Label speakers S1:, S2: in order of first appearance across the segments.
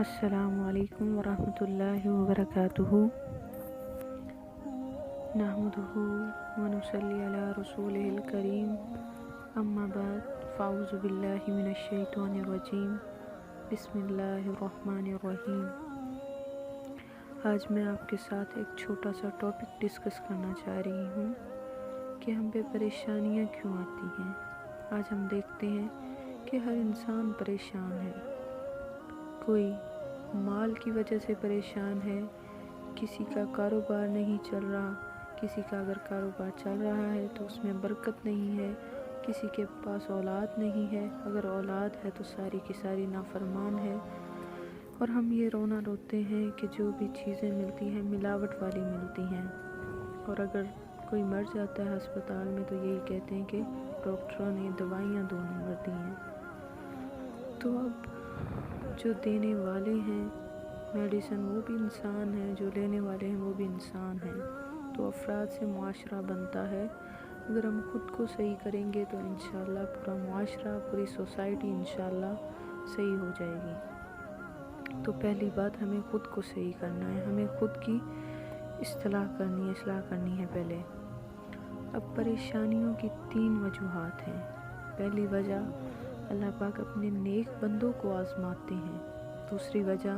S1: السلام علیکم ورحمۃ اللہ وبرکاتہ۔ نحمدہ ونصلی علی رسولہ الکریم، اما بعد فاعوذ باللہ من الشیطان الرجیم، بسم اللہ الرحمن الرحیم۔ آج میں آپ کے ساتھ ایک چھوٹا سا ٹاپک ڈسکس کرنا چاہ رہی ہوں کہ ہم پہ پریشانیاں کیوں آتی ہیں۔ آج ہم دیکھتے ہیں کہ ہر انسان پریشان ہے، کوئی مال کی وجہ سے پریشان ہے، کسی کا کاروبار نہیں چل رہا، کسی کا اگر کاروبار چل رہا ہے تو اس میں برکت نہیں ہے، کسی کے پاس اولاد نہیں ہے، اگر اولاد ہے تو ساری کی ساری نافرمان ہے۔ اور ہم یہ رونا روتے ہیں کہ جو بھی چیزیں ملتی ہیں ملاوٹ والی ملتی ہیں، اور اگر کوئی مر جاتا ہے ہسپتال میں تو یہی کہتے ہیں کہ ڈاکٹروں نے دوائیاں 2 نمبر دی ہیں۔ تو اب جو دینے والے ہیں میڈیسن وہ بھی انسان ہیں، جو لینے والے ہیں وہ بھی انسان ہیں۔ تو افراد سے معاشرہ بنتا ہے، اگر ہم خود کو صحیح کریں گے تو انشاءاللہ پورا معاشرہ، پوری سوسائٹی انشاءاللہ صحیح ہو جائے گی۔ تو پہلی بات ہمیں خود کو صحیح کرنا ہے، ہمیں خود کی اصلاح کرنی ہے پہلے۔ اب پریشانیوں کی 3 وجوہات ہیں۔ پہلی وجہ، اللہ پاک اپنے نیک بندوں کو آزماتے ہیں۔ دوسری وجہ،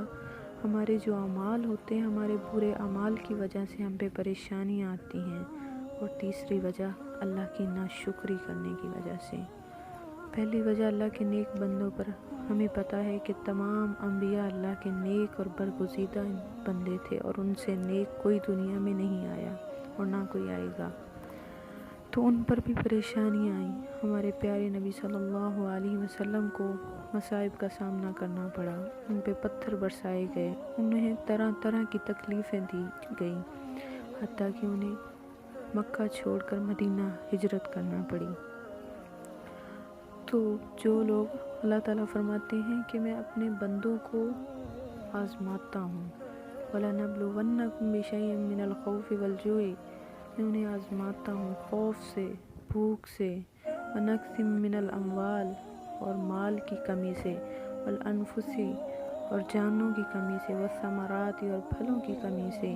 S1: ہمارے جو اعمال ہوتے ہیں، ہمارے برے اعمال کی وجہ سے ہم پہ پریشانیاں آتی ہیں۔ اور تیسری وجہ، اللہ کی ناشکری کرنے کی وجہ سے۔ پہلی وجہ، اللہ کے نیک بندوں پر ہمیں پتہ ہے کہ تمام انبیاء اللہ کے نیک اور برگزیدہ بندے تھے، اور ان سے نیک کوئی دنیا میں نہیں آیا اور نہ کوئی آئے گا۔ تو ان پر بھی پریشانیاں آئیں۔ ہمارے پیارے نبی صلی اللہ علیہ وسلم کو مصائب کا سامنا کرنا پڑا، ان پہ پتھر برسائے گئے، انہیں طرح طرح کی تکلیفیں دی گئیں، حتیٰ کہ انہیں مکہ چھوڑ کر مدینہ ہجرت کرنا پڑی۔ تو جو لوگ، اللہ تعالیٰ فرماتے ہیں کہ میں اپنے بندوں کو آزماتا ہوں، وَلَنَبْلُوَنَّكُمْ بِشَيْءٍ مِّنَ الْخَوْفِ وَالْجُوعِ، میں انہیں آزماتا ہوں خوف سے، بھوک سے، وَنَقْصٍ مِّنَ الْأَمْوَالِ، اور مال کی کمی سے، وَالْأَنفُسِ، اور جانوں کی کمی سے، وَالثَّمَرَاتِ، اور پھلوں کی کمی سے۔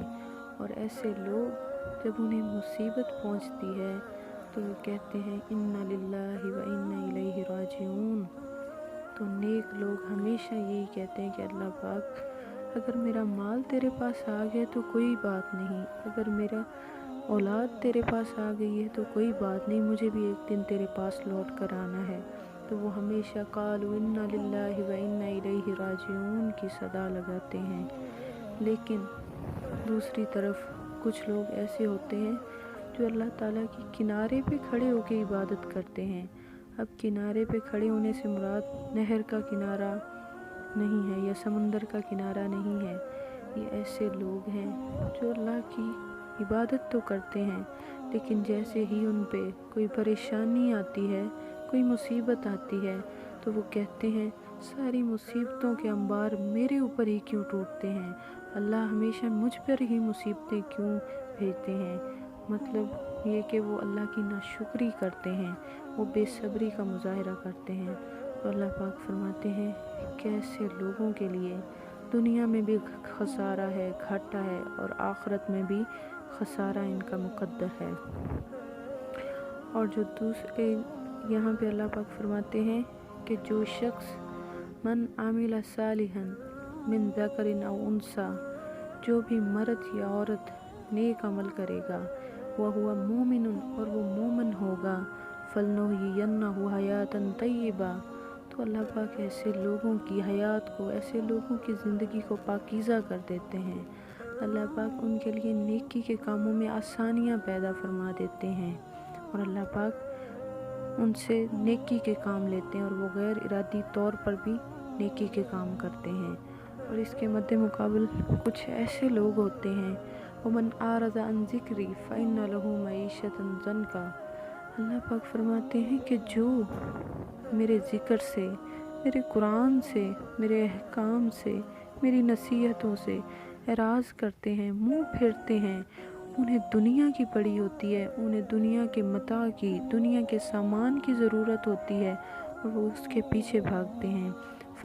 S1: اور ایسے لوگ جب انہیں مصیبت پہنچتی ہے تو وہ کہتے ہیں اِنَّا لِلَّهِ وَإِنَّا إِلَيْهِ راجعون۔ تو نیک لوگ ہمیشہ یہی کہتے ہیں کہ اللہ پاک، اگر میرا مال تیرے پاس آ گیا تو کوئی بات نہیں، اگر میرا اولاد تیرے پاس آ گئی ہے تو کوئی بات نہیں، مجھے بھی ایک دن تیرے پاس لوٹ کر آنا ہے۔ تو وہ ہمیشہ قالوا انا للہ وانا الیہ راجعون کی صدا لگاتے ہیں۔ لیکن دوسری طرف کچھ لوگ ایسے ہوتے ہیں جو اللہ تعالیٰ کی کنارے پہ کھڑے ہو کے عبادت کرتے ہیں۔ اب کنارے پہ کھڑے ہونے سے مراد نہر کا کنارہ نہیں ہے یا سمندر کا کنارہ نہیں ہے، یہ ایسے لوگ ہیں جو اللہ کی عبادت تو کرتے ہیں، لیکن جیسے ہی ان پہ کوئی پریشانی آتی ہے، کوئی مصیبت آتی ہے تو وہ کہتے ہیں ساری مصیبتوں کے انبار میرے اوپر ہی کیوں ٹوٹتے ہیں، اللہ ہمیشہ مجھ پر ہی مصیبتیں کیوں بھیجتے ہیں۔ مطلب یہ کہ وہ اللہ کی ناشکری کرتے ہیں، وہ بے صبری کا مظاہرہ کرتے ہیں۔ تو اللہ پاک فرماتے ہیں کہ ایسے لوگوں کے لیے دنیا میں بھی خسارہ ہے، گھاٹا ہے، اور آخرت میں بھی خسارہ ان کا مقدر ہے۔ اور جو دوسرے یہاں پہ اللہ پاک فرماتے ہیں کہ جو شخص من عامل صالحا من ذکر او انثی، جو بھی مرد یا عورت نیک عمل کرے گا، وہو مومن، اور وہ مومن ہوگا، فلنحیینہ حیاتا طیبہ، تو اللہ پاک ایسے لوگوں کی حیات کو، ایسے لوگوں کی زندگی کو پاکیزہ کر دیتے ہیں۔ اللہ پاک ان کے لیے نیکی کے کاموں میں آسانیاں پیدا فرما دیتے ہیں، اور اللہ پاک ان سے نیکی کے کام لیتے ہیں، اور وہ غیر ارادی طور پر بھی نیکی کے کام کرتے ہیں۔ اور اس کے مد مقابل کچھ ایسے لوگ ہوتے ہیں وَمَنْ أَعْرَضَ عَنْ ذِكْرِي فَإِنَّ لَهُ مَعِيشَةً ضَنْكَ، اللہ پاک فرماتے ہیں کہ جو میرے ذکر سے، میرے قرآن سے، میرے احکام سے، میری نصیحتوں سے اعراض کرتے ہیں، منہ پھیرتے ہیں، انہیں دنیا کی پڑی ہوتی ہے، انہیں دنیا کے متاع کی، دنیا کے سامان کی ضرورت ہوتی ہے، اور وہ اس کے پیچھے بھاگتے ہیں۔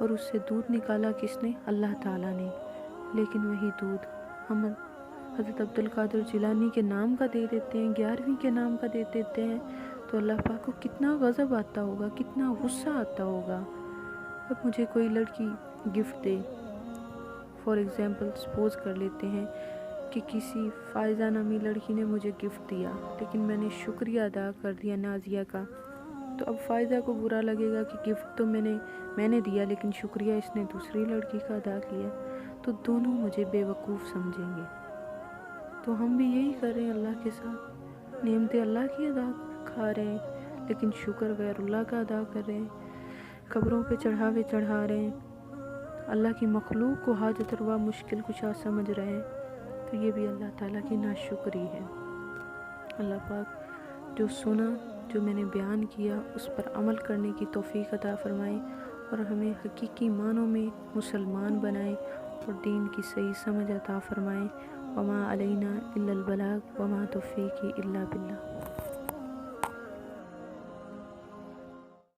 S1: اور اس سے دودھ نکالا کس نے؟ اللہ تعالیٰ نے، لیکن وہی دودھ ہم حضرت عبد القادر جیلانی کے نام کا دے دیتے ہیں، 11ویں کے نام کا دے دیتے ہیں، تو اللہ پاک کو کتنا غضب آتا ہوگا، کتنا غصہ آتا ہوگا۔ اب مجھے کوئی لڑکی gift they, for example suppose کر لیتے ہیں کہ کسی فائزہ نامی لڑکی نے مجھے گفٹ دیا، لیکن میں نے شکریہ ادا کر دیا نازیہ کا، تو اب فائزہ کو برا لگے گا کہ گفٹ تو میں نے دیا لیکن شکریہ اس نے دوسری لڑکی کا ادا کیا، تو دونوں مجھے بے وقوف سمجھیں گے۔ تو ہم بھی یہی کر رہے ہیں اللہ کے ساتھ، نعمتیں اللہ کی ادا کھا رہے ہیں لیکن شکر غیر اللہ کا ادا کر رہے ہیں، قبروں پہ چڑھاوے چڑھا رہے ہیں، اللہ کی مخلوق کو حاجت روا مشکل کشا سمجھ رہے ہیں، تو یہ بھی اللہ تعالیٰ کی ناشکری ہے۔ اللہ پاک جو سنا، جو میں نے بیان کیا، اس پر عمل کرنے کی توفیق عطا فرمائے اور ہمیں حقیقی معنوں میں مسلمان بنائے اور دین کی صحیح سمجھ عطا فرمائے۔ وما علینا الا البلاغ وما توفیقی الا باللہ۔